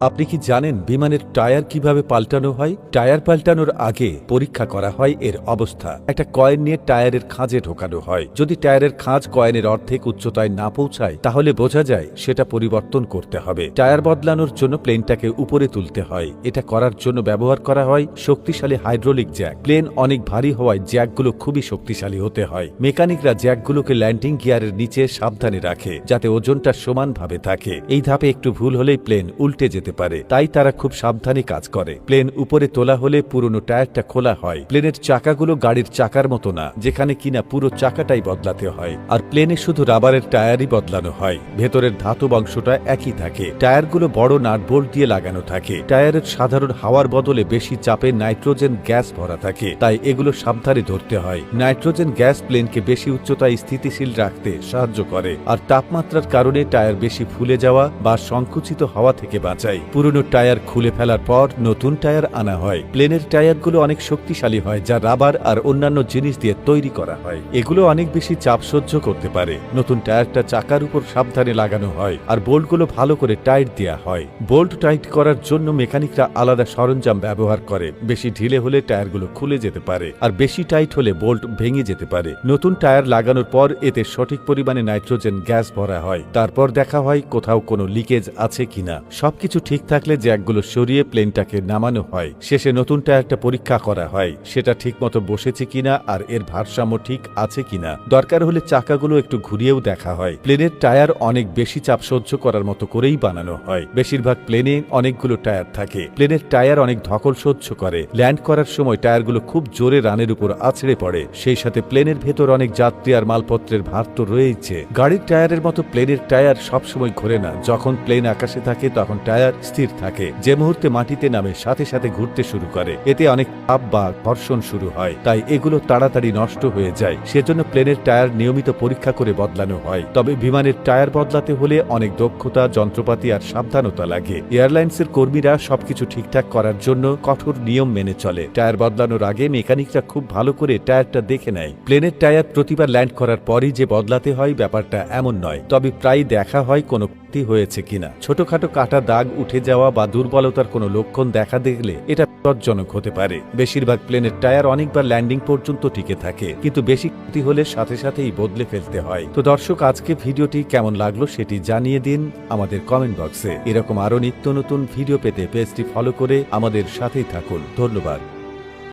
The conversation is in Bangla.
আপনি কি জানেন বিমানের টায়ার কিভাবে পাল্টানো হয়? টায়ার পাল্টানোর আগে পরীক্ষা করা হয় এর অবস্থা। একটা কয়েন নিয়ে টায়ারের খাঁজে ঢোকানো হয়। যদি টায়ারের খাঁজ কয়েনের অর্ধেক উচ্চতায় না পৌঁছায় তাহলে বোঝা যায় সেটা পরিবর্তন করতে হবে। টায়ার বদলানোর জন্য প্লেনটাকে উপরে তুলতে হয়। এটা করার জন্য ব্যবহার করা হয় শক্তিশালী হাইড্রোলিক জ্যাক। প্লেন অনেক ভারী হওয়ায় জ্যাকগুলো খুবই শক্তিশালী হতে হয়। মেকানিকরা জ্যাকগুলোকে ল্যান্ডিং গিয়ারের নিচে সাবধানে রাখে যাতে ওজনটা সমানভাবে থাকে। এই ধাপে একটু ভুল হলেই প্লেন উল্টে যেতে পারে, তাই তারা খুব সাবধানে কাজ করে। প্লেন উপরে তোলা হলে পুরনো টায়ারটা খোলা হয়। প্লেনের চাকাগুলো গাড়ির চাকার মতো না, যেখানে কিনা পুরো চাকাটাই বদলাতে হয়। আর প্লেনে শুধু রাবারের টায়ারই বদলানো হয়, ভেতরের ধাতব অংশটা একই থাকে। টায়ারগুলো বড় নাট বোল্ট দিয়ে লাগানো থাকে। টায়ারের সাধারণ হাওয়ার বদলে বেশি চাপে নাইট্রোজেন গ্যাস ভরা থাকে, তাই এগুলো সাবধানে ধরতে হয়। নাইট্রোজেন গ্যাস প্লেনকে বেশি উচ্চতায় স্থিতিশীল রাখতে সাহায্য করে, আর তাপমাত্রার কারণে টায়ার বেশি ফুলে যাওয়া বা সংকুচিত হওয়া থেকে বাঁচায়। পুরনো টায়ার খুলে ফেলার পর নতুন টায়ার আনা হয়। প্লেনের টায়ারগুলো অনেক শক্তিশালী হয়, যা রাবার আর অন্যান্য জিনিস দিয়ে তৈরি করা হয়। এগুলো অনেক বেশি চাপ সহ্য করতে পারে। নতুন টায়ারটা চাকার উপর সাবধানে লাগানো হয়, আর বোল্টগুলো ভালো করে টাইট দেওয়া হয়। বোল্ট টাইট করার জন্য মেকানিকরা আলাদা সরঞ্জাম ব্যবহার করে। বেশি ঢিলে হলে টায়ারগুলো খুলে যেতে পারে, আর বেশি টাইট হলে বোল্ট ভেঙে যেতে পারে। নতুন টায়ার লাগানোর পর এতে সঠিক পরিমাণে নাইট্রোজেন গ্যাস ভরা হয়। তারপর দেখা হয় কোথাও কোনো লিকেজ আছে কিনা। সবকিছু ঠিক থাকলে জ্যাকগুলো সরিয়ে প্লেনটাকে নামানো হয়। শেষে নতুন টায়ারটা পরীক্ষা করা হয়, সেটা ঠিকমতো বসেছে কিনা আর এর ভারসাম্য ঠিক আছে কিনা। দরকার হলে চাকাগুলো একটু ঘুরিয়েও দেখা হয়। প্লেনের টায়ার অনেক বেশি চাপ সহ্য করার মতো করেই বানানো হয়। বেশিরভাগ প্লেনে অনেকগুলো টায়ার থাকে। প্লেনের টায়ার অনেক ধকল সহ্য করে। ল্যান্ড করার সময় টায়ারগুলো খুব জোরে রানের উপর আছড়ে পড়ে। সেই সাথে প্লেনের ভেতর অনেক যাত্রী আর মালপত্রের ভার তো রয়েছে। গাড়ির টায়ারের মতো প্লেনের টায়ার সবসময় ঘোরে না। যখন প্লেন আকাশে থাকে তখন টায়ার স্থির থাকে। যে মুহূর্তে মাটিতে নামে সাথে সাথে ঘুরতে শুরু করে। এতে অনেক চাপ বা ঘর্ষণ শুরু হয়, তাই এগুলো তাড়াতাড়ি নষ্ট হয়ে যায়। সেজন্য প্লেনের টায়ার নিয়মিত পরীক্ষা করে বদলানো হয়। তবে বিমানের টায়ার বদলাতে হলে অনেক দক্ষতা, যন্ত্রপাতি আর সাবধানতা লাগে। এয়ারলাইন্সের কর্মীরা সবকিছু ঠিকঠাক করার জন্য কঠোর নিয়ম মেনে চলে। টায়ার বদলানোর আগে মেকানিকরা খুব ভালো করে টায়ারটা দেখে নেয়। প্লেনের টায়ার প্রতিবার ল্যান্ড করার পরই যে বদলাতে হয় ব্যাপারটা এমন নয়, তবে প্রায় দেখা হয় কোনো ক্ষতি হয়েছে কিনা। ছোটখাটো কাটা দাগ উঠে যাওয়া বা দুর্বলতার কোনো লক্ষণ দেখা দেখলে এটা বিপজ্জনক হতে পারে। বেশিরভাগ প্লেনের টায়ার অনেকবার ল্যান্ডিং পর্যন্ত টিকে থাকে, কিন্তু বেশি ক্ষতি হলে সাথে সাথেই বদলে ফেলতে হয়। তো দর্শক, আজকে ভিডিওটি কেমন লাগলো সেটি জানিয়ে দিন আমাদের কমেন্ট বক্সে। এরকম আরো নিত্য নতুন ভিডিও পেতে পেজটি ফলো করে আমাদের সাথেই থাকুন। ধন্যবাদ।